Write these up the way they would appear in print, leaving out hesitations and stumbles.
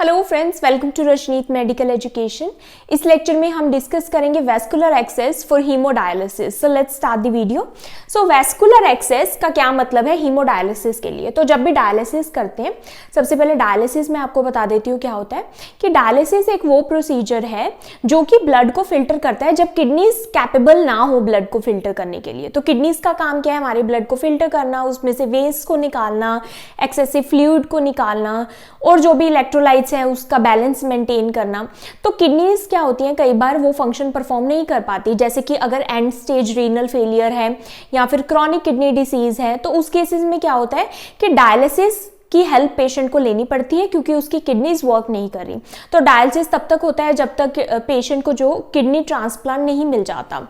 Hello friends, welcome to Rashneet medical education. इस lecture में हम डिस्कस करेंगे vascular access for haemodialysis. So let's start the video. So vascular access का क्या मतलब है हीमोडायलिसिस के लिए। तो जब भी डायलिसिस करते हैं, सबसे पहले डायलिसिस में आपको बता देती हूँ क्या होता है कि डायलिसिस एक वो प्रोसीजर है जो कि ब्लड को फिल्टर करता है जब किडनीज कैपेबल ना हो ब्लड को फिल्टर करने के लिए। तो किडनीज का काम क्या है? हमारे ब्लड को फिल्टर करना, उसमें से वेस्ट को निकालना, एक्सेसिव फ्लूइड को निकालना और जो भी इलेक्ट्रोलाइट्स है उसका बैलेंस मेंटेन करना। तो किडनीज क्या होती हैं, कई बार वो फंक्शन परफॉर्म नहीं कर पाती। जैसे कि अगर एंड स्टेज रीनल फेलियर है या फिर क्रॉनिक किडनी डिसीज है, तो उस केसेस में क्या होता है कि डायलिसिस की हेल्प पेशेंट को लेनी पड़ती है क्योंकि उसकी किडनीज वर्क नहीं कर रही। तो डायलिसिस तब तक होता है जब तक पेशेंट को जो किडनी ट्रांसप्लांट नहीं मिल जाता।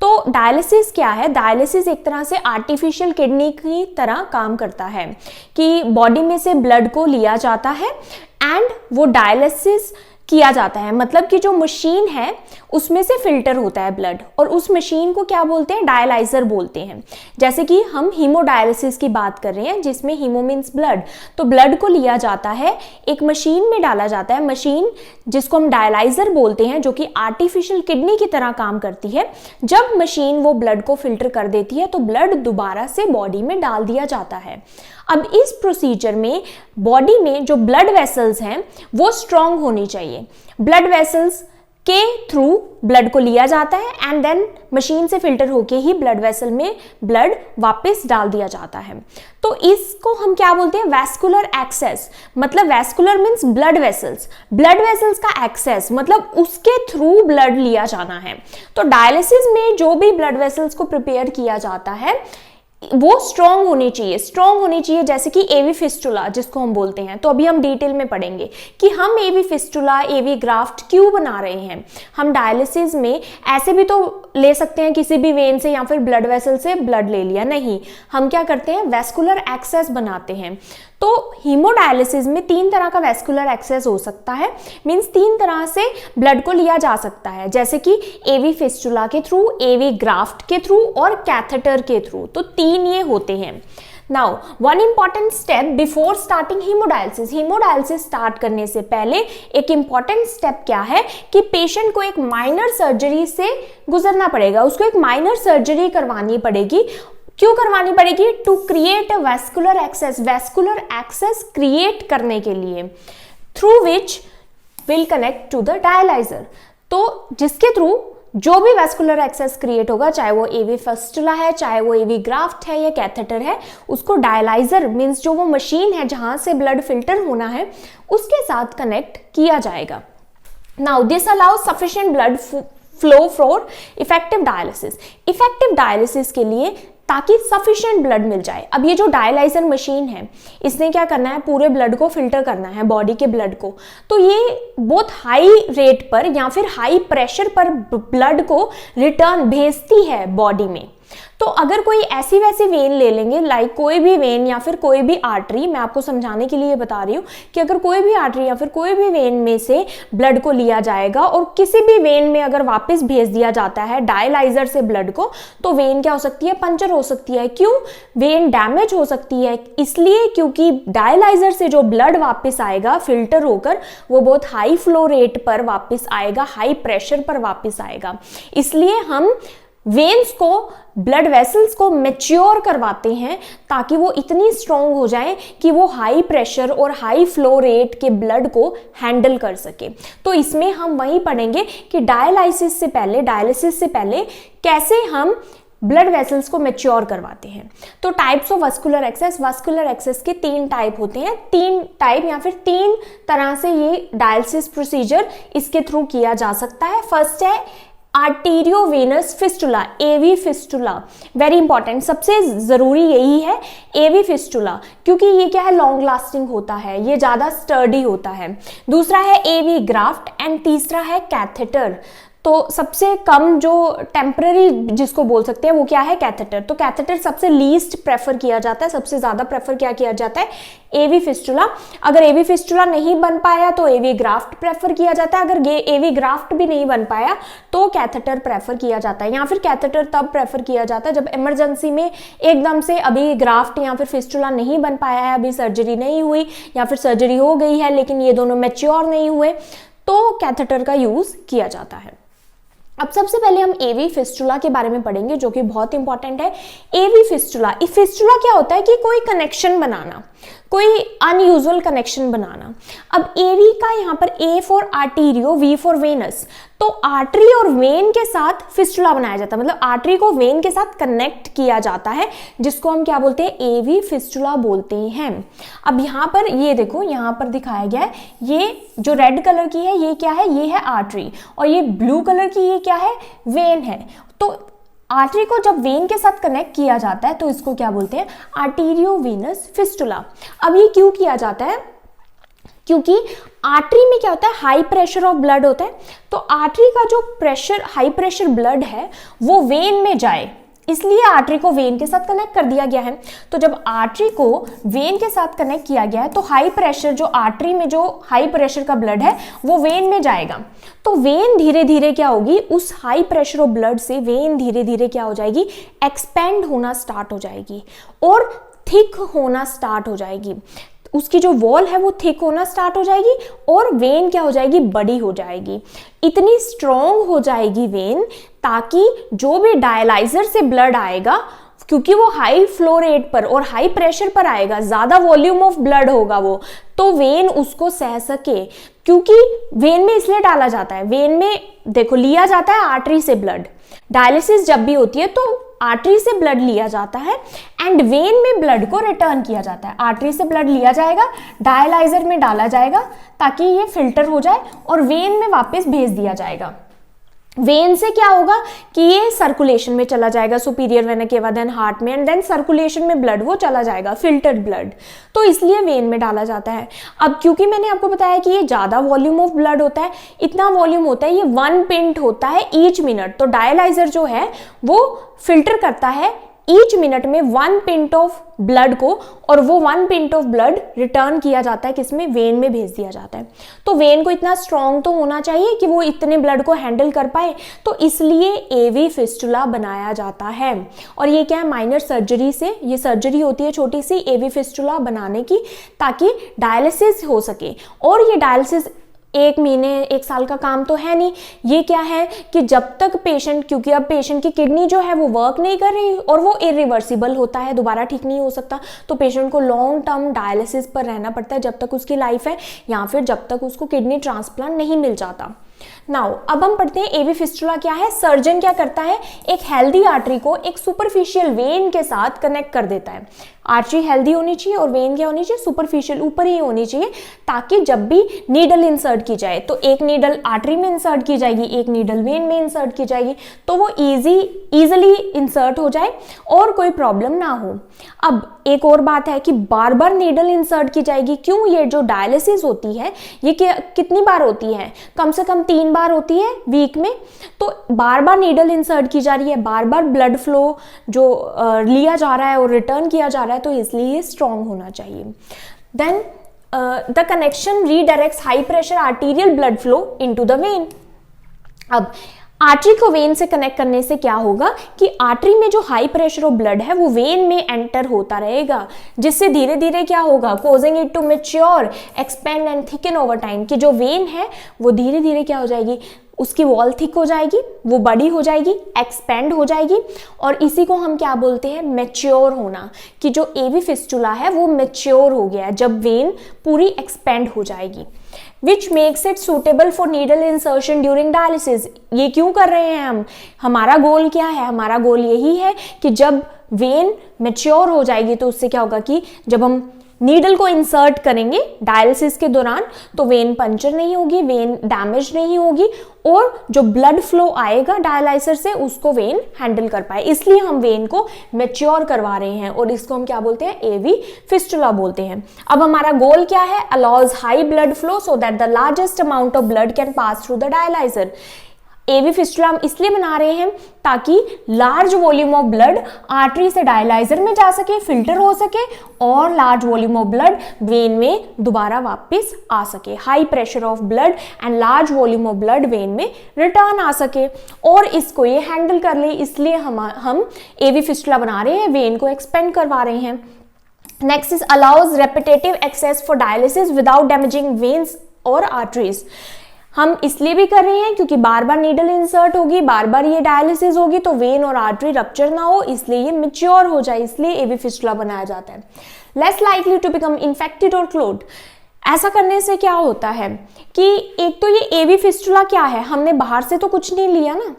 तो डायलिसिस क्या है? डायलिसिस एक तरह से आर्टिफिशियल किडनी की तरह काम करता है कि बॉडी में से ब्लड को लिया जाता है एंड वो डायलिसिस किया जाता है। मतलब कि जो मशीन है उसमें से फिल्टर होता है ब्लड, और उस मशीन को क्या बोलते हैं? डायलाइजर बोलते हैं। जैसे कि हम हीमोडायलिसिस की बात कर रहे हैं जिसमें हीमो मीन्स ब्लड। तो ब्लड को लिया जाता है, एक मशीन में डाला जाता है, मशीन जिसको हम डायलाइजर बोलते हैं, जो कि आर्टिफिशियल किडनी की तरह काम करती है। जब मशीन वो ब्लड को फिल्टर कर देती है तो ब्लड दोबारा से बॉडी में डाल दिया जाता है। अब इस प्रोसीजर में बॉडी में जो ब्लड वेसल्स हैं वो स्ट्रांग होनी चाहिए। ब्लड वेसल्स के थ्रू ब्लड को लिया जाता है एंड देन मशीन से फिल्टर होके ही ब्लड वेसल में ब्लड वापस डाल दिया जाता है। तो इसको हम क्या बोलते हैं? Vascular access. मतलब vascular means blood vessels. Blood vessels का एक्सेस मतलब उसके थ्रू ब्लड लिया जाना है। तो डायलिसिस में जो भी ब्लड वेसल्स को प्रिपेयर किया जाता है वो स्ट्रॉन्ग होनी चाहिए। स्ट्रॉन्ग होनी चाहिए जैसे कि एवी फिस्टुला जिसको हम बोलते हैं। तो अभी हम डिटेल में पढ़ेंगे कि हम एवी फिस्टुला, एवी ग्राफ्ट क्यों बना रहे हैं। हम डायलिसिस में ऐसे भी तो ले सकते हैं किसी भी वेन से या फिर ब्लड वेसल से ब्लड ले लिया, नहीं, हम क्या करते हैं? वैस्कुलर एक्सेस बनाते हैं। तो हीमोडायलिसिस में 3 तरह का वैस्कुलर एक्सेस हो सकता है। मींस 3 तरह से ब्लड को लिया जा सकता है, जैसे कि एवी फिस्टुला के थ्रू, एवी ग्राफ्ट के थ्रू और कैथेटर के थ्रू। तो 3 ये होते हैं। Now one important step before starting haemodialysis. Haemodialysis start करने से पहले एक इंपॉर्टेंट स्टेप क्या है कि पेशेंट को एक माइनर सर्जरी से गुजरना पड़ेगा। उसको एक माइनर सर्जरी करवानी पड़ेगी। क्यों करवानी पड़ेगी? To create a vascular access. Vascular access create करने के लिए, through which will connect to the dialyser. तो जिसके थ्रू जो भी वैस्कुलर एक्सेस क्रिएट होगा, चाहे वो एवी फिस्टुला है, चाहे वो एवी ग्राफ्ट है या कैथेटर है, उसको डायलाइजर मींस जो वो मशीन है जहां से ब्लड फिल्टर होना है उसके साथ कनेक्ट किया जाएगा। Now this allows sufficient blood flow for effective dialysis. Effective dialysis के लिए ताकि सफिशिएंट ब्लड मिल जाए। अब ये जो डायलाइजर मशीन है इसने क्या करना है? पूरे ब्लड को फिल्टर करना है, बॉडी के ब्लड को। तो ये बहुत हाई रेट पर या फिर हाई प्रेशर पर ब्लड को रिटर्न भेजती है बॉडी में। तो अगर कोई ऐसी वैसी वेन ले लेंगे, लाइक कोई भी वेन या फिर कोई भी आर्टरी, मैं आपको समझाने के लिए बता रही हूँ कि अगर कोई भी आर्टरी या फिर कोई भी वेन में से ब्लड को लिया जाएगा और किसी भी वेन में अगर वापस भेज दिया जाता है डायलाइजर से ब्लड को, तो वेन क्या हो सकती है? पंचर हो सकती है। क्यों? वेन डैमेज हो सकती है इसलिए क्योंकि डायलाइजर से जो ब्लड वापस आएगा फिल्टर होकर वो बहुत हाई फ्लो रेट पर वापस आएगा, हाई प्रेशर पर वापस आएगा। इसलिए हम वेन्स को, ब्लड वेसल्स को मैच्योर करवाते हैं ताकि वो इतनी स्ट्रांग हो जाए कि वो हाई प्रेशर और हाई फ्लो रेट के ब्लड को हैंडल कर सके। तो इसमें हम वही पढ़ेंगे कि डायलिसिस से पहले कैसे हम ब्लड वेसल्स को मैच्योर करवाते हैं। तो types of vascular access. Vascular access के 3 टाइप होते हैं। 3 टाइप या फिर 3 तरह से ये डायलिसिस प्रोसीजर इसके थ्रू किया जा सकता है। फर्स्ट है आर्टेरियोवेनस फिस्टुला, एवी फिस्टुला। वेरी इंपॉर्टेंट, सबसे जरूरी यही है एवी फिस्टुला, क्योंकि ये क्या है? लॉन्ग लास्टिंग होता है, ये ज्यादा स्टर्डी होता है। दूसरा है एवी ग्राफ्ट एंड तीसरा है कैथेटर। तो सबसे कम जो टेम्पररी जिसको बोल सकते हैं वो क्या है, कैथेटर। तो कैथेटर सबसे लीस्ट प्रेफर किया जाता है, सबसे ज्यादा प्रेफर क्या किया जाता है, एवी फिस्टुला। अगर एवी फिस्टुला नहीं बन पाया तो एवी ग्राफ्ट प्रेफर किया जाता है, अगर एवी ग्राफ्ट भी नहीं बन पाया तो कैथेटर प्रेफर किया जाता है, या फिर कैथेटर तब प्रेफर किया जाता है जब इमरजेंसी में एकदम से अभी ग्राफ्ट या फिर फिस्टुला नहीं बन पाया है, अभी सर्जरी नहीं हुई या फिर सर्जरी हो गई है लेकिन ये दोनों मैच्योर नहीं हुए, तो कैथेटर का यूज किया जाता है। अब सबसे पहले हम एवी फिस्टुला के बारे में पढ़ेंगे जो कि बहुत इंपॉर्टेंट है। एवी फिस्टुला, फिस्टुला क्या होता है कि कोई कनेक्शन बनाना, कोई अनयूजुअल कनेक्शन बनाना। अब एवी का यहाँ पर A for arterio, V for venous, तो आर्टरी और वेन के साथ फिस्टुला बनाया जाता है, मतलब आर्टरी को वेन के साथ कनेक्ट किया जाता है, जिसको हम क्या बोलते हैं, एवी फिस्टुला बोलते हैं। अब यहाँ पर ये देखो, यहाँ पर दिखाया गया है, ये जो रेड कलर की है ये क्या है, ये है आर्टरी, और ये ब्लू कलर की ये क्या है, वेन है। तो आर्टरी को जब वेन के साथ कनेक्ट किया जाता है तो इसको क्या बोलते हैं, आर्टीरियो वेनस फिस्टुला। अब ये क्यों किया जाता है, क्योंकि आर्टरी में क्या होता है, हाई प्रेशर ऑफ ब्लड होता है, तो आर्टरी का जो प्रेशर, हाई प्रेशर ब्लड है वो वेन में जाए, इसलिए आर्टरी को वेन के साथ कनेक्ट कर दिया गया है। तो जब आर्टरी को वेन के साथ कनेक्ट किया गया है तो हाई प्रेशर, जो आर्टरी में जो हाई प्रेशर का ब्लड है वो वेन में जाएगा, तो वेन धीरे धीरे क्या होगी, उस हाई प्रेशर ऑफ ब्लड से वेन धीरे धीरे क्या हो जाएगी, एक्सपेंड होना स्टार्ट हो जाएगी और थिक होना स्टार्ट हो जाएगी, उसकी जो वॉल है वो थिक होना स्टार्ट हो जाएगी और वेन क्या हो जाएगी, बड़ी हो जाएगी, इतनी स्ट्रॉन्ग हो जाएगी वेन, ताकि जो भी डायलाइजर से ब्लड आएगा, क्योंकि वो हाई फ्लो रेट पर और हाई प्रेशर पर आएगा, ज्यादा वॉल्यूम ऑफ ब्लड होगा वो, तो वेन उसको सह सके, क्योंकि वेन में इसलिए डाला जाता है, वेन में देखो लिया जाता है आर्टरी से ब्लड, डायलिसिस जब भी होती है तो आर्टरी से ब्लड लिया जाता है एंड वेन में ब्लड को रिटर्न किया जाता है। आर्टरी से ब्लड लिया जाएगा, डायलाइजर में डाला जाएगा ताकि ये फिल्टर हो जाए और वेन में वापस भेज दिया जाएगा। वेन से क्या होगा कि ये सर्कुलेशन में चला जाएगा, superior vena cava, then heart में, एंड देन सर्कुलेशन में ब्लड वो चला जाएगा, फिल्टर्ड ब्लड, तो इसलिए वेन में डाला जाता है। अब क्योंकि मैंने आपको बताया कि ये ज्यादा वॉल्यूम ऑफ ब्लड होता है, इतना वॉल्यूम होता है, ये 1 पिंट होता है ईच मिनट, तो डायलाइजर जो है वो फिल्टर करता है ईच मिनट में 1 पिंट ऑफ ब्लड को, और वो 1 पिंट ऑफ ब्लड रिटर्न किया जाता है किसमें, वेन में भेज दिया जाता है। तो वेन को इतना स्ट्रॉन्ग तो होना चाहिए कि वो इतने ब्लड को हैंडल कर पाए, तो इसलिए एवी फिस्टुला बनाया जाता है। और ये क्या है, माइनर सर्जरी से, ये सर्जरी होती है छोटी सी एवी फिस्टुला बनाने की, ताकि डायलिसिस हो सके। और ये डायलिसिस 1 महीने 1 साल का काम तो है नहीं, ये क्या है कि जब तक पेशेंट, क्योंकि अब पेशेंट की किडनी जो है वो वर्क नहीं कर रही और वो इरिवर्सिबल होता है, दोबारा ठीक नहीं हो सकता, तो पेशेंट को लॉन्ग टर्म डायलिसिस पर रहना पड़ता है जब तक उसकी लाइफ है, या फिर जब तक उसको किडनी ट्रांसप्लांट नहीं मिल जाता। नाउ अब हम पढ़ते हैं एवी फिस्टुला क्या है। सर्जन क्या करता है, एक हेल्दी आर्टरी को एक सुपरफिशियल वेन के साथ कनेक्ट कर देता है। आर्टरी हेल्दी होनी चाहिए और वेन क्या होनी चाहिए, सुपरफिशियल, ऊपर ही होनी चाहिए, ताकि जब भी नीडल इंसर्ट की जाए तो एक नीडल आर्टरी में इंसर्ट की जाएगी, एक नीडल वेन में इंसर्ट की जाएगी, तो वो इजीली इंसर्ट हो जाए और कोई प्रॉब्लम ना हो। अब एक और बात है कि बार बार नीडल इंसर्ट की जाएगी, क्यों, ये जो डायलिसिस होती है ये कितनी बार होती है, कम से कम 3 बार होती है वीक में, तो बार बार नीडल इंसर्ट की जा रही है, बार बार ब्लड फ्लो जो लिया जा रहा है और रिटर्न किया जा रहा है, तो इसलिए स्ट्रॉन्ग होना चाहिए। Then the connection redirects high pressure arterial blood flow into the vein. अब आर्टरी को वेन से कनेक्ट करने से क्या होगा कि आर्टरी में जो हाई प्रेशर ऑफ ब्लड है वो वेन में एंटर होता रहेगा, जिससे धीरे धीरे क्या होगा, causing it to mature, expand and thicken over time, कि जो वेन है वो धीरे धीरे क्या हो जाएगी, उसकी वॉल थिक हो जाएगी, वो बड़ी हो जाएगी, एक्सपेंड हो जाएगी, और इसी को हम क्या बोलते हैं, मैच्योर होना, कि जो एवी फिस्टुला है वो मैच्योर हो गया है जब वेन पूरी एक्सपेंड हो जाएगी। Which makes it suitable for needle insertion during dialysis। ये क्यों कर रहे हैं हम, हमारा गोल क्या है, हमारा गोल यही है कि जब वेन मैच्योर हो जाएगी तो उससे क्या होगा कि जब हम नीडल को इंसर्ट करेंगे डायलिसिस के दौरान तो वेन पंचर नहीं होगी, वेन डैमेज नहीं होगी, और जो ब्लड फ्लो आएगा डायलाइजर से उसको वेन हैंडल कर पाए, इसलिए हम वेन को मैच्योर करवा रहे हैं, और इसको हम क्या बोलते हैं, एवी फिस्टुला बोलते हैं। अब हमारा गोल क्या है, allows high blood flow so that the largest amount of blood can pass through the dialyser. AV fistula हम इसलिए बना रहे हैं ताकि large volume of blood artery से डायलाइजर में जा सके, फिल्टर हो सके और large volume of blood vein में दोबारा वापस आ सके। High pressure of blood and large volume of blood vein में रिटर्न आ सके और इसको ये हैंडल कर ले, इसलिए हम एवी फिस्टुला बना रहे हैं, वेन को एक्सपेंड करवा रहे हैं। Next is allows repetitive access for dialysis without damaging veins और आर्टरीज। हम इसलिए भी कर रहे हैं क्योंकि बार बार नीडल इंसर्ट होगी, बार बार ये डायलिसिस होगी तो वेन और आर्टरी रप्चर ना हो, इसलिए ये मैच्योर हो जाए, इसलिए एवी फिस्टुला बनाया जाता है। Less likely to become infected और क्लोट। ऐसा करने से क्या होता है कि एक तो ये एवी फिस्टुला क्या है, हमने बाहर से तो कुछ नहीं लिया ना,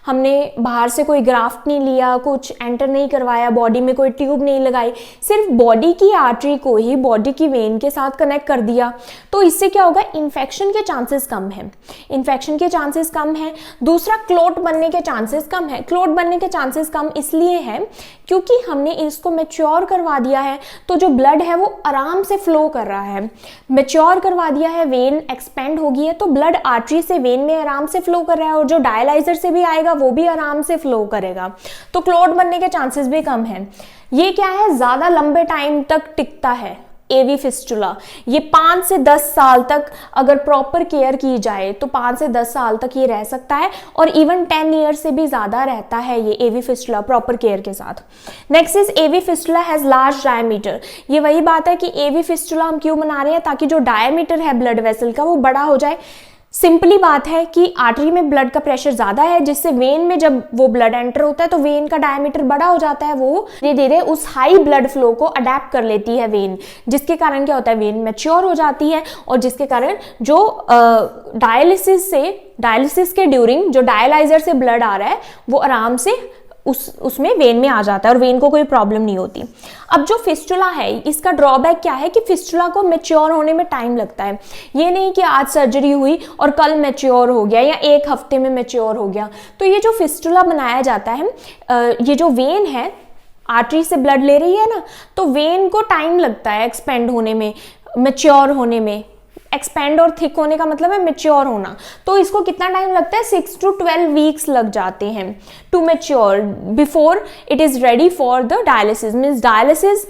हमने बाहर से कोई ग्राफ्ट नहीं लिया, कुछ एंटर नहीं करवाया, बॉडी में कोई ट्यूब नहीं लगाई, सिर्फ बॉडी की आर्टरी को ही बॉडी की वेन के साथ कनेक्ट कर दिया। तो इससे क्या होगा, इन्फेक्शन के चांसेस कम हैं, इन्फेक्शन के चांसेस कम हैं। दूसरा, क्लोट बनने के चांसेस कम है। क्लोट बनने के चांसेस कम इसलिए है क्योंकि हमने इसको मैच्योर करवा दिया है, तो जो ब्लड है वो आराम से फ्लो कर रहा है। मैच्योर करवा दिया है, वेन एक्सपेंड हो गई है, तो ब्लड आर्टरी से वेन में आराम से फ्लो कर रहा है और जो डायलाइजर से भी आएगा वो भी आराम से फ्लो करेगा, तो क्लोट बनने के चांसेस भी कम हैं। ये क्या है, ज्यादा लंबे टाइम तक टिकता है एवी फिस्टुला। ये 5 से 10 साल तक अगर प्रॉपर केयर की जाए तो 5 से 10 साल तक ये रह सकता है और इवन 10 ईयर से भी ज्यादा रहता है ये एवी फिस्टुला प्रॉपर केयर के साथ। Next is AV fistula has large diameter. ये वही बात है कि एवी फिस्टुला हम क्यों बना रहे हैं, ताकि जो डायमीटर है ब्लड वेसल का वो बड़ा हो जाए। सिंपली बात है कि आर्टरी में ब्लड का प्रेशर ज्यादा है, जिससे वेन में जब वो ब्लड एंटर होता है तो वेन का डायमीटर बड़ा हो जाता है, वो धीरे धीरे उस हाई ब्लड फ्लो को अडेप्ट कर लेती है वेन, जिसके कारण क्या होता है, वेन मैच्योर हो जाती है और जिसके कारण जो डायलिसिस के ड्यूरिंग जो डायलाइजर से ब्लड आ रहा है वो आराम से उसमें वेन में आ जाता है और वेन को कोई प्रॉब्लम नहीं होती। अब जो फिस्टुला है इसका ड्रॉबैक क्या है कि फिस्टुला को मैच्योर होने में टाइम लगता है। ये नहीं कि आज सर्जरी हुई और कल मैच्योर हो गया या एक हफ्ते में मैच्योर हो गया। तो ये जो फिस्टुला बनाया जाता है, ये जो वेन है आर्टरी से ब्लड ले रही है ना, तो वेन को टाइम लगता है एक्सपेंड होने में, मैच्योर होने में। एक्सपेंड और थिक होने का मतलब है मैच्योर होना, तो इसको कितना टाइम लगता है, 6 to 12 वीक्स लग जाते हैं to mature before it is ready for the dialysis. Means dialysis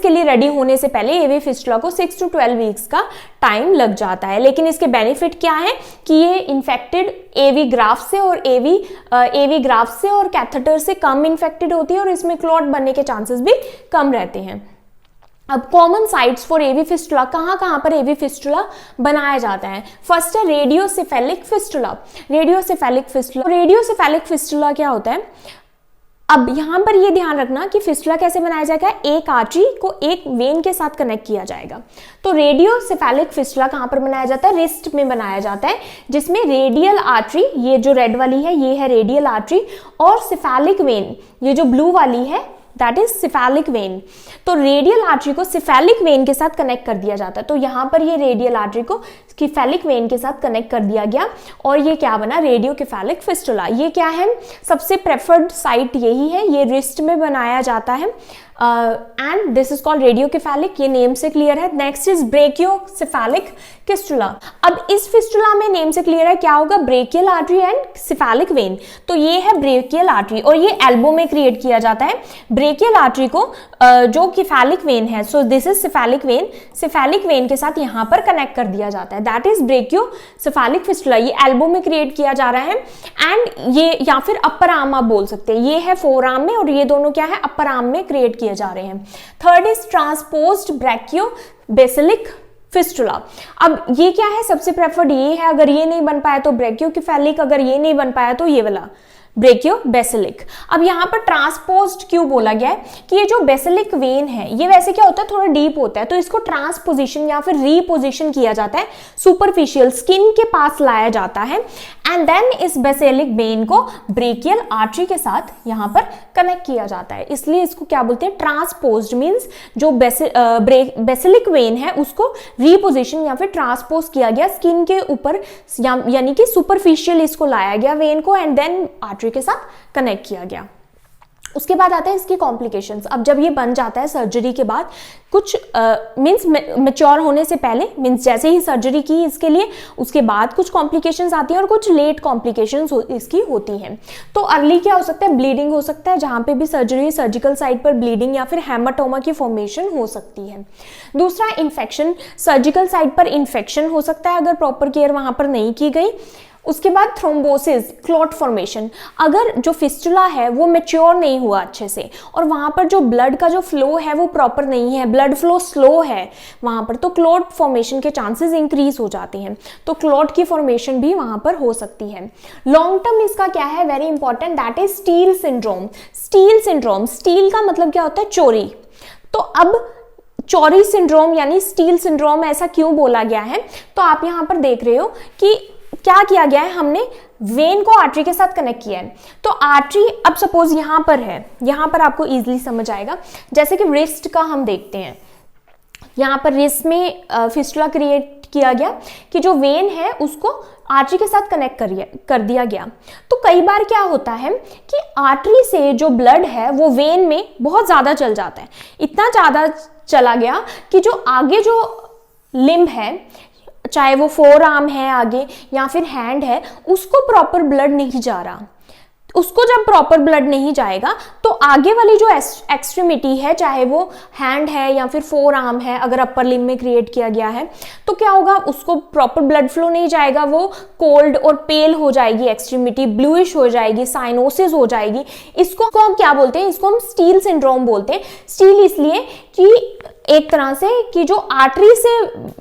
के लिए रेडी होने से पहले एवी फिस्टुला को 6 to 12 वीक्स का टाइम लग जाता है। लेकिन इसके बेनिफिट क्या है कि ये इन्फेक्टेड एवी ग्राफ्ट से और कैथेटर से कम इन्फेक्टेड होती है और इसमें क्लॉट बनने के चांसेस भी कम रहते हैं। अब common sites for AV fistula, कहाँ पर एवी फिस्टुला बनाया जाता है। फर्स्ट है रेडियोसेफेलिक फिस्टुला। रेडियोसेफेलिक फिस्टुला क्या होता है, अब यहां पर ये ध्यान रखना कि फिस्टुला कैसे बनाया जाएगा, एक आर्टरी को एक वेन के साथ कनेक्ट किया जाएगा। तो रेडियोसेफेलिक फिस्टुला कहां पर बनाया जाता है, रिस्ट में बनाया जाता है, जिसमें रेडियल आर्टरी, ये जो रेड वाली है ये है रेडियल आर्टरी, और सिफेलिक वेन ये जो ब्लू वाली है दैट इज सिफेलिक वेन। तो रेडियल आर्टरी को सिफेलिक वेन के साथ कनेक्ट कर दिया जाता है। तो यहां पर ये रेडियल आर्टरी को सिफेलिक वेन के साथ कनेक्ट कर दिया गया और ये क्या बना, रेडियोसेफेलिक फिस्टुला। ये क्या है, सबसे प्रेफर्ड साइट यही है, ये रिस्ट में बनाया जाता है एंड दिस इज कॉल्ड रेडियोसेफेलिक, ये नेम से क्लियर है। Next is brachiocephalic fistula. अब इस फिस्टुला में नेम से क्लियर है क्या होगा, brachial artery and cephalic vein. तो ये है ब्रेकियल आर्टरी और ये एल्बो में क्रिएट किया जाता है। ब्रेकियल आर्टरी को जो सिफेलिक वेन है, so this is cephalic vein, cephalic vein के साथ यहां पर कनेक्ट कर दिया जाता है, दैट इज ब्रेकियोसेफेलिक फिस्टुला। ये एल्बो में क्रिएट किया जा रहा है एंड ये या फिर अपर आर्म आप बोल सकते हैं, ये है फोर आर्म में और ये दोनों क्या है, अपर आर्म में क्रिएट किए जा रहे हैं। Third is transposed brachiobasilic fistula. अब ये क्या है, सबसे प्रेफर्ड ये है, अगर ये नहीं बन पाया तो ब्रैकियोसेफेलिक, अगर ये नहीं बन पाया तो ये वाला ब्रेकियोबेसिलिक। अब यहाँ पर ट्रांसपोज्ड क्यों बोला गया है कि ये जो बेसिलिक वेन है ये वैसे क्या होता है, थोड़ा डीप होता है, तो इसको ट्रांसपोजिशन या फिर रीपोजिशन किया जाता है, सुपरफिशियल स्किन के पास लाया जाता है एंड देन इस बेसिलिक वेन को ब्रेकियल आर्टरी के साथ यहाँ पर कनेक्ट किया जाता है, इसलिए इसको क्या बोलते हैं, ट्रांसपोज्ड। मीन्स जो बेसिलिक वेन है उसको रीपोजिशन या फिर ट्रांसपोज किया गया स्किन के ऊपर, यानी कि सुपरफिशियल इसको लाया गया वेन को एंड देन आर्टरी के साथ कनेक्ट किया गया। उसके बाद आता है इसकी कॉम्प्लिकेशंस। अब जब ये बन जाता है सर्जरी के बाद, कुछ मीन्स मैच्योर होने से पहले, मीन्स जैसे ही सर्जरी की इसके लिए, उसके बाद कुछ कॉम्प्लिकेशंस आती हैं और कुछ लेट कॉम्प्लिकेशंस इसकी होती हैं। तो अर्ली क्या हो सकता है, ब्लीडिंग हो सकता है, जहाँ पे भी सर्जरी, सर्जिकल साइट पर ब्लीडिंग या फिर हेमाटोमा की फॉर्मेशन हो सकती है। दूसरा, इन्फेक्शन, सर्जिकल साइट पर इन्फेक्शन हो सकता है अगर प्रॉपर केयर वहाँ पर नहीं की गई। उसके बाद थ्रोम्बोसिस, क्लॉट फॉर्मेशन, अगर जो फिस्टुला है वो मैच्योर नहीं हुआ अच्छे से और वहाँ पर जो ब्लड का जो फ्लो है वो प्रॉपर नहीं है, ब्लड फ्लो स्लो है वहाँ पर, तो क्लॉट फॉर्मेशन के चांसेस इंक्रीज हो जाते हैं। तो क्लॉट की फॉर्मेशन भी वहाँ पर हो सकती है। लॉन्ग टर्म इसका क्या है, very important, that is steel syndrome. Steel syndrome, steel का मतलब क्या होता है, चोरी। तो अब चोरी सिंड्रोम यानी स्टील सिंड्रोम ऐसा क्यों बोला गया है, तो आप यहाँ पर देख रहे हो कि क्या किया गया है, हमने वेन को आर्टरी के साथ कनेक्ट किया है। तो आर्टरी अब सपोज यहां पर है, यहां पर आपको इजीली समझ आएगा, जैसे कि रिस्ट का हम देखते हैं, यहां पर रिस्ट में फिस्टुला क्रिएट किया गया कि जो वेन है उसको आर्टरी के साथ कनेक्ट कर दिया गया। तो कई बार क्या होता है कि आर्टरी से जो ब्लड है वो वेन में बहुत ज्यादा चल जाता है, इतना ज्यादा चला गया कि जो आगे जो लिम्ब है, चाहे वो फोर आर्म है आगे या फिर हैंड है, उसको प्रॉपर ब्लड नहीं जा रहा। उसको जब प्रॉपर ब्लड नहीं जाएगा तो आगे वाली जो एक्सट्रीमिटी है, चाहे वो हैंड है या फिर फोर आर्म है, अगर अपर लिम्ब में क्रिएट किया गया है, तो क्या होगा, उसको प्रॉपर ब्लड फ्लो नहीं जाएगा, वो कोल्ड और पेल हो जाएगी, एक्सट्रीमिटी ब्लूइश हो जाएगी, साइनोसिस हो जाएगी। इसको हम क्या बोलते हैं, इसको हम स्टील सिंड्रोम बोलते हैं। स्टील इसलिए कि एक तरह से कि जो आर्टरी से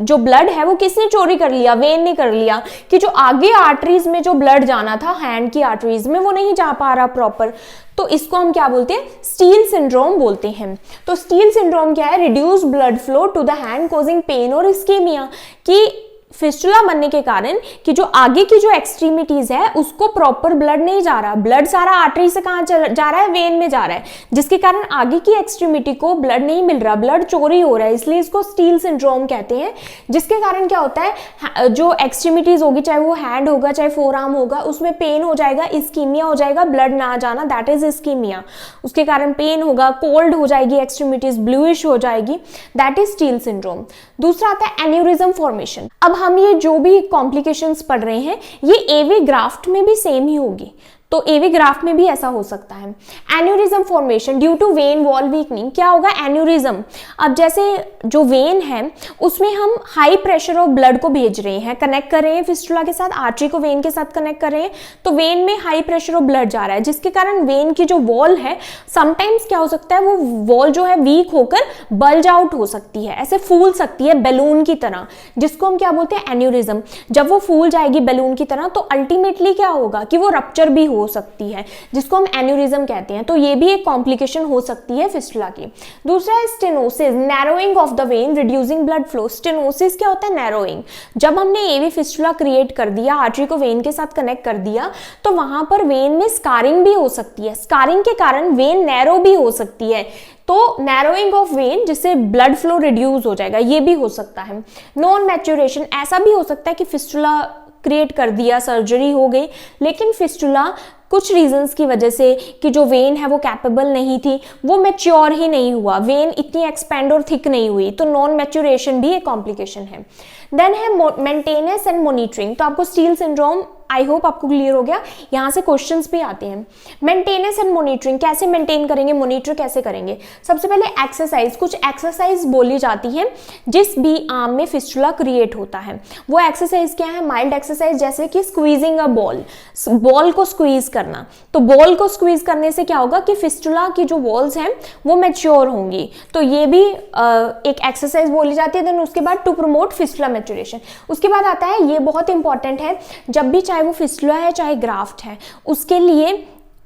जो ब्लड है वो किसने चोरी कर लिया, वेन ने कर लिया, कि जो आगे आर्टरीज में जो ब्लड जाना था हैंड की आर्टरीज में वो नहीं जा पा रहा प्रॉपर। तो इसको हम क्या बोलते हैं, स्टील सिंड्रोम बोलते हैं। तो स्टील सिंड्रोम क्या है, reduce blood flow to the hand causing pain और इस्केमिया, कि फिस्टुला बनने के कारण कि जो आगे की जो एक्सट्रीमिटीज है उसको प्रॉपर ब्लड नहीं जा रहा, ब्लड सारा आर्टरी से कहाँ जा रहा है, वेन में जा रहा है, जिसके कारण आगे की एक्सट्रीमिटी को ब्लड नहीं मिल रहा, ब्लड चोरी हो रहा है, इसलिए इसको स्टील सिंड्रोम कहते हैं। जिसके कारण क्या होता है, जो एक्सट्रीमिटीज होगी, चाहे वो हैंड होगा चाहे फोर आर्म होगा, उसमें पेन हो जाएगा, इस्कीमिया हो जाएगा, ब्लड ना जाना, दैट इज इस्कीमिया। उसके कारण पेन होगा, कोल्ड हो जाएगी एक्सट्रीमिटीज, ब्लूइश हो जाएगी, दैट इज स्टील सिंड्रोम। दूसरा आता है एन्यूरिज्म फॉर्मेशन। अब हम ये जो भी कॉम्प्लिकेशंस पढ़ रहे हैं ये एवी ग्राफ्ट में भी सेम ही होगी, तो एवी ग्राफ्ट में भी ऐसा हो सकता है। Aneurysm formation due to vein wall weakening, क्या होगा, एन्यूरिज्म। अब जैसे जो वेन है उसमें हम हाई प्रेशर ऑफ ब्लड को भेज रहे हैं, कनेक्ट कर रहे हैं फिस्टुला के साथ, आर्टरी को वेन के साथ कनेक्ट कर रहे हैं, तो वेन में हाई प्रेशर ऑफ ब्लड जा रहा है, जिसके कारण वेन की जो वॉल है समटाइम्स क्या हो सकता है, वो वॉल जो है वीक होकर बल्ज आउट हो सकती है, ऐसे फूल सकती है बैलून की तरह, जिसको हम क्या बोलते हैं, एन्यूरिज्म। जब वो फूल जाएगी बैलून की तरह तो अल्टीमेटली क्या होगा कि वो रप्चर भी हो सकती है, जिसको हम एन्यूरिज्म कहते हैं। तो ये भी एक कॉम्प्लिकेशन हो सकती है फिस्टुला की। दूसरा है stenosis, narrowing of the when reducing blood flow. Stenosis क्या होता है, नैरोइंग। जब हमने एवी फिस्टुला क्रिएट कर दिया, आर्टरी को वेन के साथ कनेक्ट कर दिया, तो वहां पर वेन में स्कारिंग भी हो सकती है, स्कारिंग के कारण वेन नैरो भी हो सकती है, तो नैरोइंग ऑफ वेन जिससे ब्लड फ्लो रिड्यूस हो जाएगा, ये भी हो सकता है। नॉन मैच्योरेशन, ऐसा भी हो सकता है कि फिस्टुला क्रिएट कर दिया, सर्जरी हो गई, लेकिन फिस्टुला कुछ रीजंस की वजह से कि जो वेन है वो कैपेबल नहीं थी, वो मैच्योर ही नहीं हुआ, वेन इतनी एक्सपेंड और थिक नहीं हुई, तो नॉन मैच्योरेशन भी एक कॉम्प्लिकेशन है। देन है मेंटेनेंस एंड मॉनिटरिंग। तो आपको स्टील सिंड्रोम आई होप आपको क्लियर हो गया, यहाँ से क्वेश्चंस भी आते हैं। मेंटेनेंस एंड मॉनिटरिंग, कैसे मेंटेन करेंगे, मॉनिटर कैसे करेंगे। सबसे पहले एक्सरसाइज, कुछ एक्सरसाइज बोली जाती है जिस भी आर्म में फिस्टुला क्रिएट होता है। वो एक्सरसाइज क्या है, माइल्ड एक्सरसाइज, जैसे कि स्क्वीजिंग अ बॉल, बॉल को स्क्वीज करना। तो बॉल को स्क्वीज करने से क्या होगा कि फिस्टुला की जो वॉल्स हैं वो मैच्योर होंगी, तो ये भी एक एक्सरसाइज बोली जाती है। देन उसके बाद टू प्रमोट फिस्टुला मैच्योरेशन। उसके बाद आता है, ये बहुत इंपॉर्टेंट है, जब भी चाहे वो फिस्टुला है चाहे ग्राफ्ट है, उसके लिए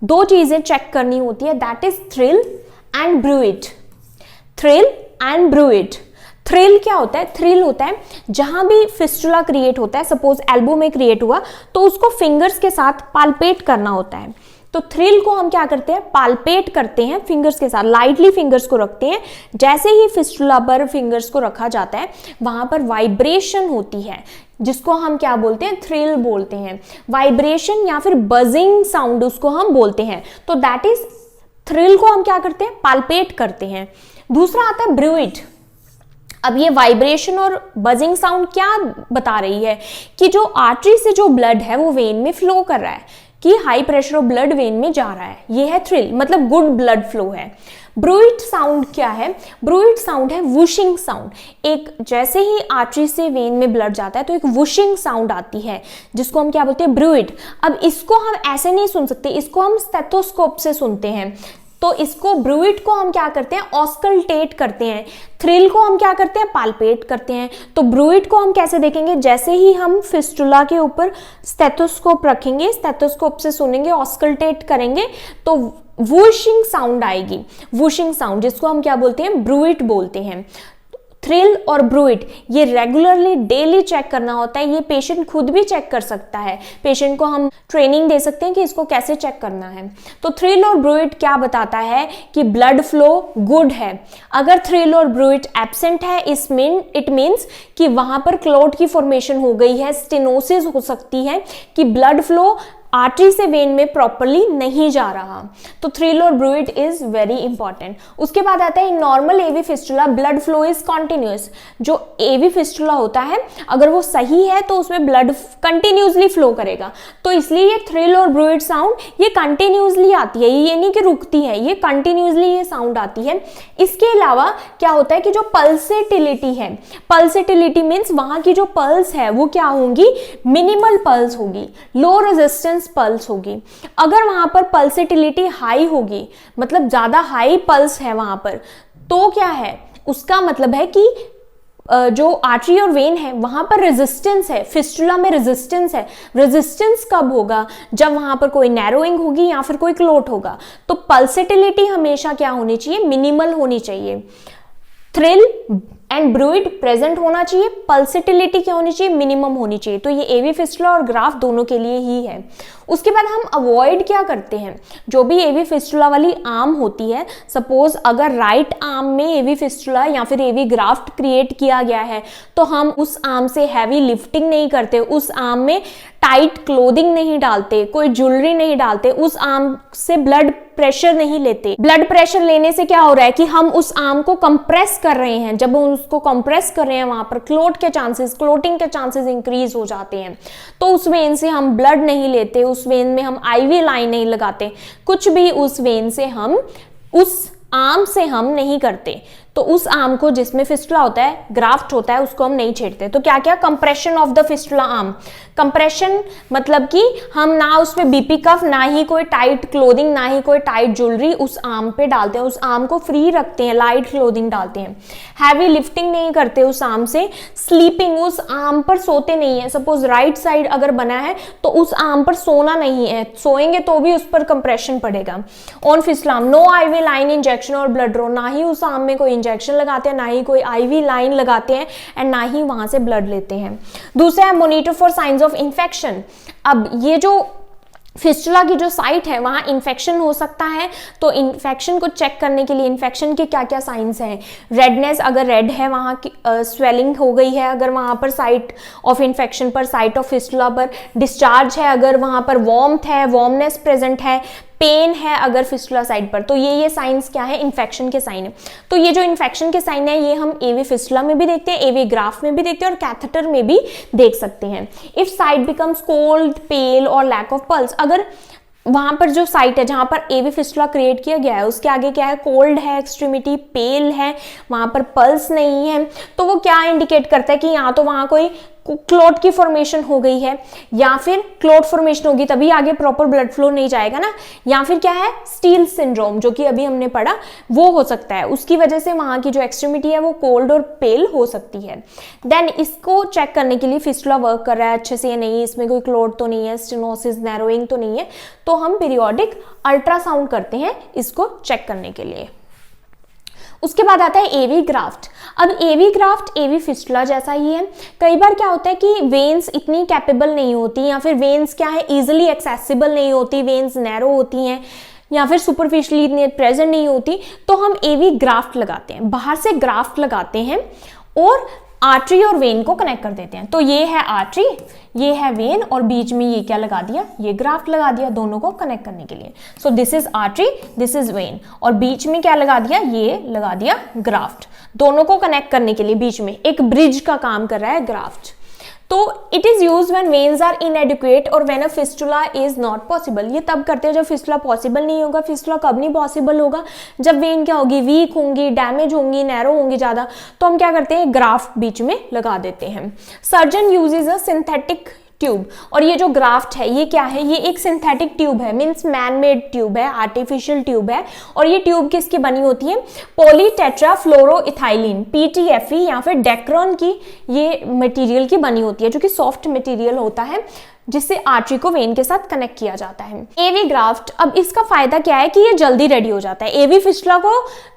दो चीजें चेक करनी होती है, that is thrill and bruit. Thrill and bruit. Thrill क्या होता है, थ्रिल होता है जहां भी फिस्टुला क्रिएट होता है, सपोज एल्बो में क्रिएट हुआ तो उसको फिंगर्स के साथ पाल्पेट करना होता है। तो थ्रिल को हम क्या करते हैं, पाल्पेट करते हैं फिंगर्स के साथ, लाइटली फिंगर्स को रखते हैं। जैसे ही फिस्टुला पर फिंगर्स को रखा जाता है वहां पर वाइब्रेशन होती है, जिसको हम क्या बोलते हैं, थ्रिल बोलते हैं। वाइब्रेशन या फिर बजिंग साउंड उसको हम बोलते हैं। तो दैट इज थ्रिल को हम क्या करते हैं, पाल्पेट करते हैं। दूसरा आता है ब्रूइड। अब ये वाइब्रेशन और बजिंग साउंड क्या बता रही है कि जो आर्टरी से जो ब्लड है वो वेन में फ्लो कर रहा है, कि high pressure of blood vein में जा रहा है। ये है थ्रिल, मतलब गुड ब्लड फ्लो है। ब्रूइड साउंड क्या है, ब्रूइड साउंड है वुशिंग साउंड। एक जैसे ही आर्टरी से वेन में ब्लड जाता है तो एक वुशिंग साउंड आती है, जिसको हम क्या बोलते हैं, ब्रूइड। अब इसको हम ऐसे नहीं सुन सकते, इसको हम स्टेथोस्कोप से सुनते हैं। तो इसको ब्रूइड को हम क्या करते हैं, ऑस्कल्टेट करते हैं। थ्रिल को हम क्या करते हैं, पाल्पेट करते हैं। तो ब्रूइड को हम कैसे देखेंगे, जैसे ही हम फिस्टुला के ऊपर स्टेथोस्कोप रखेंगे, स्टेथोस्कोप से सुनेंगे, ऑस्कल्टेट करेंगे तो वूशिंग साउंड आएगी। वूशिंग साउंड, जिसको हम क्या बोलते हैं, ब्रूइड बोलते हैं। थ्रिल और ब्रूइड ये रेगुलरली डेली चेक करना होता है। ये पेशेंट खुद भी चेक कर सकता है, पेशेंट को हम ट्रेनिंग दे सकते हैं कि इसको कैसे चेक करना है। तो थ्रिल और ब्रूइड क्या बताता है कि ब्लड फ्लो गुड है। अगर थ्रिल और ब्रूइड एब्सेंट है, इट मीन्स कि वहां पर क्लॉट की फॉर्मेशन हो गई है, स्टेनोसिस हो सकती है, कि ब्लड फ्लो आर्टरी से वेन में प्रॉपरली नहीं जा रहा। तो थ्रिल और ब्रूइड इज वेरी इंपॉर्टेंट। उसके बाद आता है normal AV fistula, blood flow is continuous. जो एवी फिस्टुला होता है अगर वो सही है तो उसमें ब्लड कंटिन्यूसली फ्लो करेगा। तो इसलिए ये थ्रिल और ब्रूइड साउंड ये कंटिन्यूसली आती है, ये नहीं कि रुकती है, ये कंटिन्यूसली ये साउंड आती है। इसके अलावा क्या होता है कि जो पल्सेटिलिटी है, पल्सेटिलिटी मीन्स वहां की जो पल्स है वो क्या होंगी, मिनिमल पल्स होगी, लो रेजिस्टेंस पल्स होगी। अगर वहां पर पल्सेटिलिटी हाई होगी, मतलब ज्यादा हाई पल्स है वहां पर, तो क्या है, उसका मतलब है कि जो आर्टरी और वेन है वहां पर रेजिस्टेंस है, फिस्टुला में रेजिस्टेंस है। रेजिस्टेंस कब होगा, जब वहां पर कोई नैरोइंग होगी या फिर कोई क्लोट होगा। तो पल्सेटिलिटी हमेशा क्या होनी चाहिए, मिनिमल होनी चाहिए। थ्रिल एंड ब्रूइड प्रेजेंट होना चाहिए, पल्सेटिलिटी क्या होनी चाहिए, मिनिमम होनी चाहिए। तो ये एवी फिस्टुला और ग्राफ्ट दोनों के लिए ही है। उसके बाद हम अवॉइड क्या करते हैं, जो भी एवी फिस्टुला वाली आर्म होती है, सपोज अगर राइट आर्म में एवी फिस्टुला या फिर एवी ग्राफ्ट क्रिएट किया गया है तो हम उस आर्म से हैवी लिफ्टिंग नहीं करते, उस आर्म में टाइट क्लोथिंग नहीं डालते, कोई ज्वेलरी नहीं डालते, उस आर्म से ब्लड प्रेशर नहीं लेते। ब्लड प्रेशर लेने से क्या हो रहा है कि हम उस आर्म को कंप्रेस कर रहे हैं। जब हम उसको कंप्रेस कर रहे हैं वहां पर क्लोटिंग के चांसेस इंक्रीज हो जाते हैं। तो उस वेन से हम ब्लड नहीं लेते, उस वेन में हम आईवी लाइन नहीं लगाते, कुछ भी उस वेन से हम, उस आर्म से हम नहीं करते। तो उस आर्म को जिसमें फिस्टुला होता है, ग्राफ्ट होता है, उसको हम नहीं छेड़ते। तो क्या क्या, compression of the fistula arm. Compression मतलब कि हम ना उसमें बीपी कफ, ना ही कोई टाइट क्लोथिंग, ना ही कोई टाइट ज्वेलरी उस आर्म पे डालते हैं, उस आर्म को फ्री रखते हैं, लाइट क्लोथिंग डालते हैं। हैवी लिफ्टिंग नहीं करते उस आर्म से। स्लीपिंग, उस आर्म पर सोते नहीं है। सपोज राइट साइड अगर बना है तो उस आर्म पर सोना नहीं है, सोएंगे तो भी उस पर कंप्रेशन पड़ेगा। On fistula arm, no IV line injection और ब्लड ड्रॉ, ना ही उस आर्म में कोई इंजेक्शन लगाते हैं, ना ही कोई आईवी लाइन लगाते हैं, एंड ना ही वहां से ब्लड लेते हैं। दूसरा है monitor for science of infection. अब ये जो फिस्टुला की जो साइट है वहां इन्फेक्शन हो सकता है, तो इन्फेक्शन को चेक करने के लिए इन्फेक्शन के क्या क्या साइंस हैं। रेडनेस, अगर रेड है वहां की, स्वेलिंग हो गई है अगर वहां पर साइट ऑफ इन्फेक्शन पर, साइट ऑफ फिस्टुला पर। डिस्चार्ज है अगर वहां पर, वार्मथ है, वार्मनेस प्रेजेंट है, पेन है अगर फिस्टुला साइड पर। तो ये साइंस क्या है, इन्फेक्शन के साइन है। तो ये जो इन्फेक्शन के साइन है ये हम एवी फिस्टुला में भी देखते हैं, एवी ग्राफ्ट में भी देखते हैं, और कैथेटर में भी देख सकते हैं। इफ साइट बिकम्स कोल्ड, पेल और लैक ऑफ पल्स, अगर वहां पर जो साइट है जहां पर एवी फिस्टुला क्रिएट किया गया है उसके आगे क्या है, कोल्ड है, एक्सट्रीमिटी पेल है, वहां पर पल्स नहीं है, तो वो क्या इंडिकेट करता है कि यहाँ तो वहां कोई क्लॉट की फॉर्मेशन हो गई है, या फिर क्लॉट फॉर्मेशन होगी तभी आगे प्रॉपर ब्लड फ्लो नहीं जाएगा ना, या फिर क्या है, स्टील सिंड्रोम जो कि अभी हमने पढ़ा वो हो सकता है, उसकी वजह से वहां की जो एक्सट्रीमिटी है वो कोल्ड और पेल हो सकती है। देन इसको चेक करने के लिए फिस्टुला वर्क कर रहा है अच्छे से या नहीं, इसमें कोई क्लॉट तो नहीं है, स्टेनोसिस, नैरोइंग तो नहीं है, तो हम पीरियोडिक अल्ट्रासाउंड करते हैं इसको चेक करने के लिए। उसके बाद आता है एवी ग्राफ्ट। अब एवी ग्राफ्ट एवी फिस्टुला जैसा ही है। कई बार क्या होता है कि वेन्स इतनी कैपेबल नहीं होती, या फिर वेन्स क्या है, इजिली एक्सेसिबल नहीं होती, वेन्स नैरो होती हैं, या फिर सुपरफिशियली इतनी प्रेजेंट नहीं होती, तो हम एवी ग्राफ्ट लगाते हैं, बाहर से ग्राफ्ट लगाते हैं, और आर्टरी और वेन को कनेक्ट कर देते हैं। तो ये है आर्टरी, ये है वेन, और बीच में ये क्या लगा दिया, ये ग्राफ्ट लगा दिया दोनों को कनेक्ट करने के लिए। So this is artery, this is when, और बीच में क्या लगा दिया, ये लगा दिया ग्राफ्ट, दोनों को कनेक्ट करने के लिए बीच में एक ब्रिज का काम कर रहा है ग्राफ्ट। तो it is use when veins are inadequate और when a fistula is not possible. ये तब करते हैं जब फिस्टुला पॉसिबल नहीं होगा। फिस्टुला कब नहीं पॉसिबल होगा, जब वेन क्या होगी, वीक होंगी, डैमेज होंगी, नैरो होंगी ज्यादा, तो हम क्या करते हैं, ग्राफ्ट बीच में लगा देते हैं। सर्जन यूजेज अ सिंथेटिक ट्यूब, और ये जो ग्राफ्ट है ये क्या है, ये एक सिंथेटिक ट्यूब है, मीन्स मैन मेड ट्यूब है, आर्टिफिशियल ट्यूब है। और ये ट्यूब किसकी बनी होती है, पॉलीटेट्राफ्लोरोइथाइलिन PTFE या फिर डेक्रॉन की ये मटेरियल की बनी होती है, जो कि सॉफ्ट मटेरियल होता है जिससे आर्टरी को वेन के साथ कनेक्ट किया जाता है। एवी ग्राफ्ट, अब इसका फायदा क्या है कि ये जल्दी रेडी हो जाता है। एवी फिस्टुला को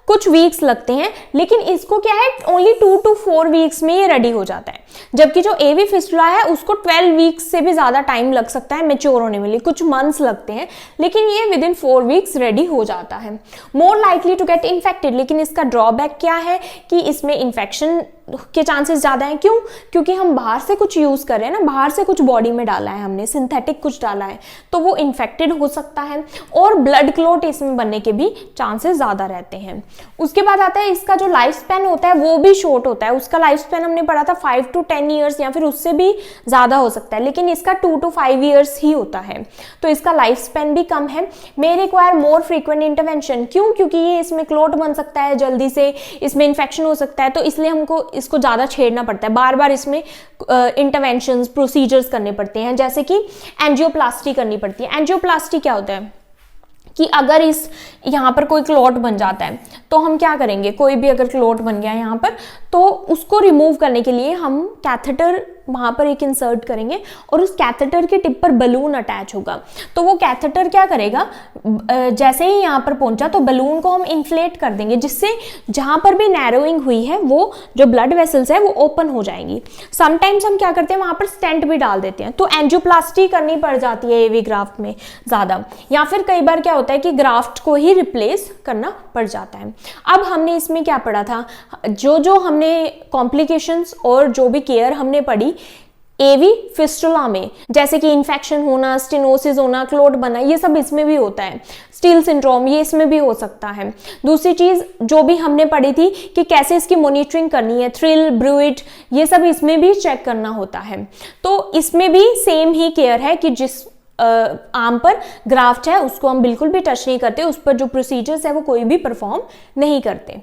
कुछ वीक्स लगते हैं, लेकिन इसको क्या है, ओनली 2 to 4 वीक्स में ये रेडी हो जाता है। जबकि जो एवी फिस्टुला है उसको 12 वीक्स से भी ज्यादा टाइम लग सकता है मैच्योर होने में, कुछ मंथ्स लगते हैं, लेकिन ये विद इन 4 वीक्स रेडी हो जाता है। More likely to get infected, लेकिन इसका ड्रॉबैक क्या है कि इसमें इन्फेक्शन के चांसेस ज्यादा हैं। क्यों? क्योंकि हम बाहर से कुछ यूज कर रहे हैं ना, बाहर से कुछ बॉडी में डाला है हमने, सिंथेटिक कुछ डाला है, तो वो इन्फेक्टेड हो सकता है, और ब्लड क्लॉट इसमें बनने के भी चांसेस ज्यादा रहते हैं। उसके बाद आता है इसका जो लाइफ स्पैन होता है वो भी शॉर्ट होता है। उसका लाइफ स्पैन हमने पढ़ा था 5 to 10 ईयर्स या फिर उससे भी ज्यादा हो सकता है, लेकिन इसका 2 to 5 ईयर्स ही होता है, तो इसका लाइफ स्पैन भी कम है। May require more frequent intervention, क्यों? क्योंकि ये इसमें क्लॉट बन सकता है जल्दी से, इसमें इन्फेक्शन हो सकता है, तो इसलिए हमको इसको ज्यादा छेड़ना पड़ता है, बार बार इसमें इंटरवेंशंस प्रोसीजर्स करने पड़ते हैं, जैसे कि एंजियोप्लास्टी करनी पड़ती है। एंजियोप्लास्टी क्या होता है कि अगर इस यहाँ पर कोई क्लॉट बन जाता है तो हम क्या करेंगे, कोई भी अगर क्लॉट बन गया यहाँ पर, तो उसको रिमूव करने के लिए हम कैथेटर वहां पर एक इंसर्ट करेंगे, और उस कैथेटर के टिप पर बलून अटैच होगा। तो वो कैथेटर क्या करेगा, जैसे ही यहाँ पर पहुंचा तो बलून को हम इन्फ्लेट कर देंगे, जिससे जहां पर भी नैरोइंग हुई है वो जो ब्लड वेसल्स है वो ओपन हो जाएंगी। समटाइम्स हम क्या करते हैं, वहां पर स्टेंट भी डाल देते हैं, तो एंजियोप्लास्टी करनी पड़ जाती है एवी ग्राफ्ट में ज्यादा, या फिर कई बार क्या होता है कि ग्राफ्ट को ही रिप्लेस करना पड़ जाता है। अब हमने इसमें क्या पढ़ा था, जो हमने कॉम्प्लिकेशंस और जो भी केयर हमने पढ़ी एवी फिस्टुला में, जैसे कि इन्फेक्शन होना, स्टेनोसिस होना, क्लॉट बना, ये सब इसमें भी होता है। स्टील सिंड्रोम ये इसमें भी हो सकता है। दूसरी चीज जो भी हमने पढ़ी थी कि कैसे इसकी मॉनिटरिंग करनी है, थ्रिल, ब्रूइट, ये सब इसमें भी चेक करना होता है। तो इसमें भी सेम ही केयर है कि जिस आम पर ग्राफ्ट है उसको हम बिल्कुल भी टच नहीं करते, उस पर जो प्रोसीजर्स है वो कोई भी परफॉर्म नहीं करते।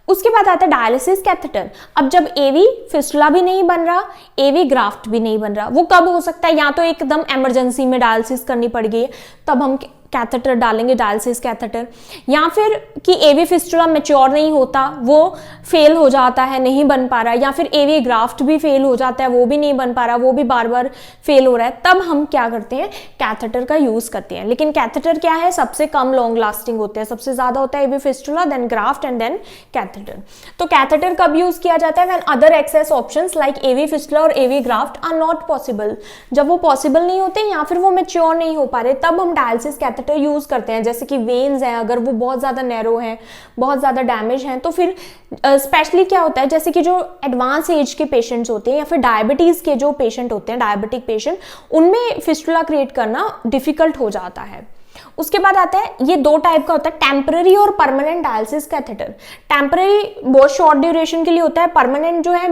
उसके बाद आता है डायलिसिस कैथेटर। अब जब एवी फिस्टुला भी नहीं बन रहा, एवी ग्राफ्ट भी नहीं बन रहा, वो कब हो सकता है, या तो एकदम इमरजेंसी में डायलिसिस करनी पड़ गई है तब हम कैथेटर डालेंगे, डायलिसिस कैथेटर, या फिर कि एवी फिस्टुला मैच्योर नहीं होता, वो फेल हो जाता है, नहीं बन पा रहा, या फिर एवी ग्राफ्ट भी फेल हो जाता है, वो भी नहीं बन पा रहा, वो भी बार बार फेल हो रहा है, तब हम क्या करते हैं, कैथेटर का यूज करते हैं। लेकिन कैथेटर क्या है, सबसे कम लॉन्ग लास्टिंग होते हैं, सबसे ज्यादा होता है AV fistula, then graft and then catheter. तो कैथेटर कब यूज किया जाता है, when other access options like AV fistula और AV graft are not possible. जब वो पॉसिबल नहीं होते या फिर वो मैच्योर नहीं हो पा रहे, तब हम डायलिसिस कैथेटर यूज करते हैं। जैसे कि वेन्स हैं, अगर वो बहुत ज्यादा नैरो हैं, बहुत ज्यादा डैमेज हैं, तो फिर स्पेशली क्या होता है, जैसे कि जो एडवांस एज के पेशेंट्स होते हैं या फिर डायबिटीज के जो पेशेंट होते हैं, डायबिटिक पेशेंट, उनमें फिस्टुला क्रिएट करना डिफिकल्ट हो जाता है। उसके बाद आता है, ये दो टाइप का होता है, टेम्पररी और परमानेंट डायलिसिस कैथेटर। टेम्पररी बहुत शॉर्ट ड्यूरेशन के लिए होता है, परमानेंट जो है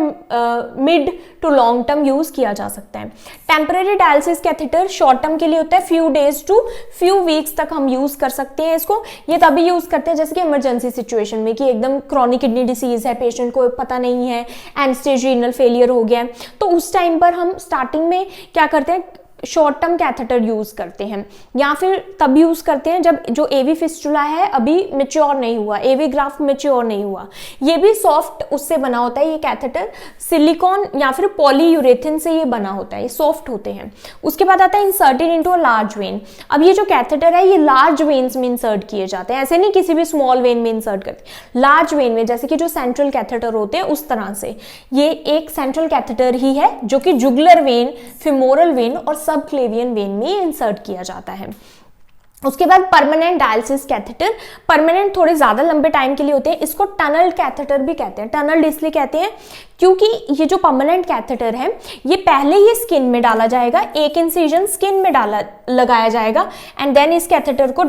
mid to long term use किया जा सकता है। Temporary dialysis catheter short term के लिए होता है, few days to few weeks तक हम यूज कर सकते हैं इसको। ये तभी यूज करते हैं जैसे कि इमरजेंसी सिचुएशन में, कि एकदम क्रॉनिक किडनी डिसीज है, पेशेंट को पता नहीं है, एंड स्टेज रीनल फेलियर हो गया है, तो उस टाइम पर हम स्टार्टिंग में क्या करते हैं, शॉर्ट टर्म कैथेटर यूज करते हैं, या फिर तब यूज करते हैं जब जो एवी फिस्टुला है अभी मैच्योर नहीं हुआ, एवी ग्राफ्ट मैच्योर नहीं हुआ। ये भी सॉफ्ट उससे बना होता है, ये कैथेटर सिलिकॉन या फिर पॉलीयूरेथिन से ये बना होता है, ये सॉफ्ट होते हैं। उसके बाद आता है inserted into a large when. अब ये जो कैथेटर है ये लार्ज वेन्स में इंसर्ट किए जाते हैं, ऐसे नहीं किसी भी स्मॉल वेन में इंसर्ट करते, लार्ज वेन में, जैसे कि जो सेंट्रल कैथेटर होते हैं उस तरह से। ये एक सेंट्रल कैथेटर ही है जो कि जुगुलर वेन, फेमोरल वेन और सब क्लेवियन वेन में इंसर्ट किया जाता है। उसके बाद परमानेंट डायलिसिस कैथेटर, परमानेंट थोड़े ज्यादा लंबे टाइम के लिए होते हैं, इसको टनल कैथेटर भी कहते हैं। टनल इसलिए कहते हैं क्योंकि ये जो परमानेंट कैथेटर है ये पहले ही स्किन में डाला जाएगा, एक इंसिजन स्किन में लगाया जाएगा एंड देन इस कैथेटर को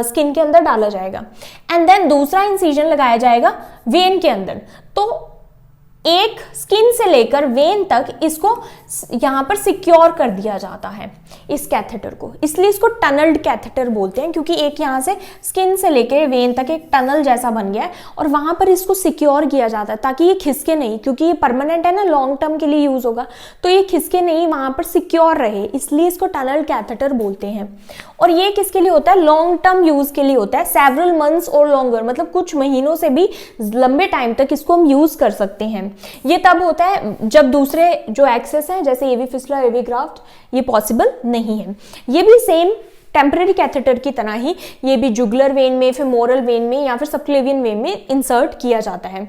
स्किन के अंदर डाला जाएगा एंड देन दूसरा इंसिजन लगाया जाएगा वेन के अंदर। तो एक स्किन से लेकर वेन तक इसको यहां पर सिक्योर कर दिया जाता है इस कैथेटर को, इसलिए इसको टनल्ड कैथेटर बोलते हैं, क्योंकि एक यहां से स्किन से लेकर वेन तक एक टनल जैसा बन गया है और वहां पर इसको सिक्योर किया जाता है ताकि ये खिसके नहीं, क्योंकि ये परमानेंट है ना, लॉन्ग टर्म के लिए यूज होगा, तो ये खिसके नहीं, वहां पर सिक्योर रहे, इसलिए इसको टनल कैथेटर बोलते हैं। और ये किसके लिए होता है? लॉन्ग टर्म यूज के लिए होता है, सेवरल मंथ्स और लॉन्गर, मतलब कुछ महीनों से भी लंबे टाइम तक इसको हम यूज कर सकते हैं। ये तब होता है जब दूसरे जो एक्सेस हैं जैसे एवी फिस्टुला, एवी ग्राफ्ट, ये पॉसिबल नहीं है। ये भी सेम टेम्पररी कैथेटर की तरह ही ये भी जुगुलर वेन में, फेमोरल वेन में या फिर सबक्लेवियन वेन में इंसर्ट किया जाता है।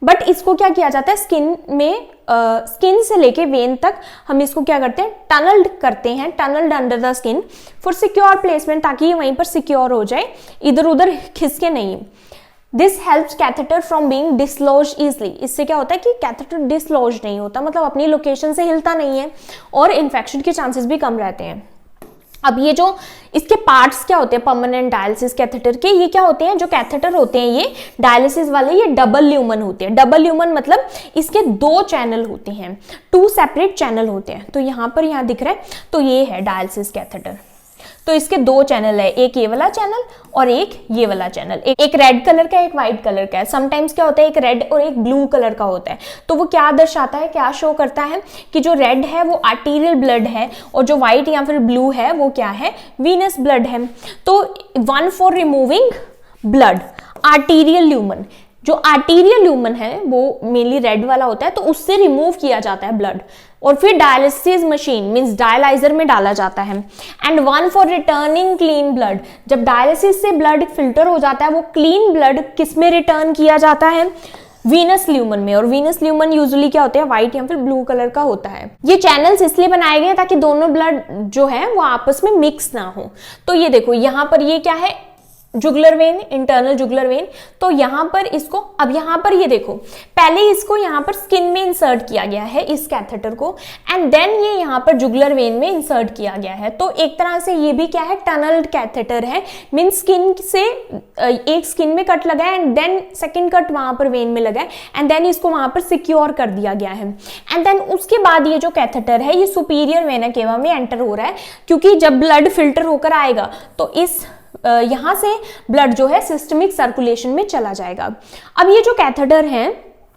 बट इसको क्या किया जाता है, स्किन में स्किन से लेके वेन तक हम इसको क्या करते हैं, टनल्ड करते हैं, tunnelled under the skin for secure placement, ताकि ये वहीं पर सिक्योर हो जाए, इधर उधर खिसके नहीं। This helps catheter from being dislodge easily. इससे क्या होता है कि कैथेटर डिसलॉज नहीं होता, मतलब अपनी लोकेशन से हिलता नहीं है और इन्फेक्शन के चांसेस भी कम रहते हैं। अब ये जो इसके पार्ट्स क्या होते हैं परमानेंट डायलिसिस कैथेटर के, ये क्या होते हैं, जो कैथेटर होते हैं ये डायलिसिस वाले, ये डबल ल्यूमन होते हैं। डबल ल्यूमन मतलब इसके 2 चैनल होते हैं, 2 सेपरेट चैनल होते हैं। तो यहाँ पर यहाँ दिख रहा है, तो ये है डायलिसिस कैथेटर। तो इसके 2 चैनल है, एक ये वाला चैनल और एक ये वाला चैनल, एक रेड कलर का, एक व्हाइट कलर का है। समटाइम्स क्या होता है, एक रेड और एक ब्लू कलर का होता है। तो वो क्या दर्शाता है, क्या शो करता है कि जो रेड है वो आर्टीरियल ब्लड है और जो व्हाइट या फिर ब्लू है वो क्या है, वीनस ब्लड है। तो 1 for removing blood, arterial lumen, जो आर्टीरियल ल्यूमन है वो मेनली रेड वाला होता है, तो उससे रिमूव किया जाता है ब्लड और फिर डायलिसिस मशीन मींस डायलाइजर में डाला जाता है। And 1 for returning clean blood, जब डायलिसिस से ब्लड फिल्टर हो जाता है वो क्लीन ब्लड किस में रिटर्न किया जाता है, वीनस ल्यूमन में। और वीनस ल्यूमन यूजुअली क्या होते हैं, व्हाइट या फिर ब्लू कलर का होता है। ये चैनल्स इसलिए बनाए गए ताकि दोनों ब्लड जो है वो आपस में मिक्स ना हो। तो ये देखो यहाँ पर ये क्या है, jugular vein, internal jugular vein. तो यहां पर इसको, अब यहां पर ये देखो, पहले इसको यहां पर स्किन में इंसर्ट किया गया है इस कैथेटर को एंड देन ये यहां पर जुगुलर वेन में इंसर्ट किया गया है। तो एक तरह से ये भी क्या है, टनल्ड कैथेटर है, मीन स्किन से एक स्किन में कट लगा है एंड देन सेकंड कट वहां पर वेन में लगा है एंड देन इसको वहां पर सिक्योर कर दिया गया है। एंड देन उसके बाद ये जो कैथेटर है ये सुपीरियर वेना केवा में एंटर हो रहा है, क्योंकि जब ब्लड फिल्टर होकर आएगा तो इस यहां से ब्लड जो है सिस्टमिक सर्कुलेशन में चला जाएगा। अब ये जो कैथेटर है,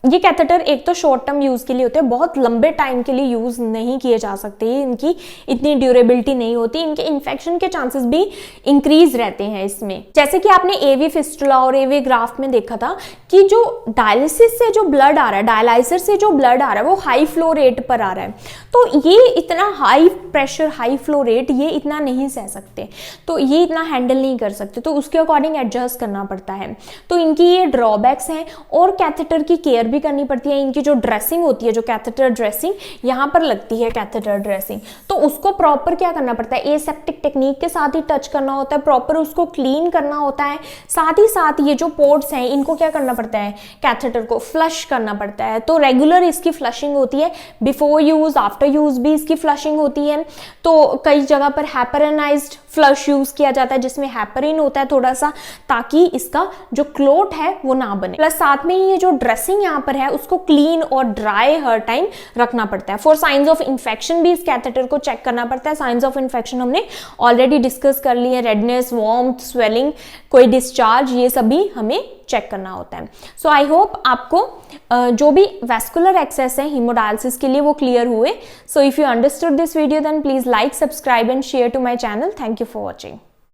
ये कैथेटर एक तो शॉर्ट टर्म यूज के लिए होते हैं, बहुत लंबे टाइम के लिए यूज नहीं किए जा सकते, इनकी इतनी ड्यूरेबिलिटी नहीं होती, इनके इन्फेक्शन के चांसेस भी इंक्रीज रहते हैं इसमें। जैसे कि आपने एवी फिस्टुला और एवी ग्राफ्ट में देखा था कि जो डायलिसिस से जो ब्लड आ रहा है, डायलाइजर से जो ब्लड आ रहा है वो हाई फ्लो रेट पर आ रहा है, तो ये इतना high pressure, high flow rate ये इतना नहीं सह सकते, तो ये इतना हैंडल नहीं कर सकते, तो उसके अकॉर्डिंग एडजस्ट करना पड़ता है। तो इनकी ये ड्रॉबैक्स हैं और कैथेटर की केयर भी करनी पड़ती है। इनकी जो ड्रेसिंग होती है, जो कैथेटर ड्रेसिंग यहाँ पर लगती है कैथेटर ड्रेसिंग, तो उसको प्रॉपर क्या करना पड़ता है, एसेप्टिक टेक्निक के साथ ही टच करना होता है, प्रॉपर उसको क्लीन करना होता है। साथ ही साथ ये जो पोर्ट्स हैं इनको क्या करना पड़ता है, कैथेटर को फ्लश करना पड़ता है। तो रेगुलर इसकी फ्लशिंग होती है, बिफोर यूज आफ्टर यूज भी इसकी फ्लशिंग होती है। तो कई जगह पर हैपरनाइज्ड फ्लश यूज किया जाता है जिसमें हैपरिन होता है थोड़ा सा, ताकि इसका जो क्लोट है वो ना बने। प्लस साथ में ये जो ड्रेसिंग यहाँ पर है उसको क्लीन और ड्राई हर टाइम रखना पड़ता है। फॉर साइंस ऑफ इन्फेक्शन भी इस कैथेटर को चेक करना पड़ता है। साइंस ऑफ इन्फेक्शन हमने ऑलरेडी डिस्कस कर लिए, रेडनेस, वार्मथ, स्वेलिंग, कोई डिस्चार्ज, ये सभी हमें चेक करना होता है। सो आई होप आपको जो भी वैस्कुलर एक्सेस है हीमोडायलिसिस के लिए वो क्लियर हुए। So if you understood this video then please like, subscribe and share to my channel. Thank you for watching.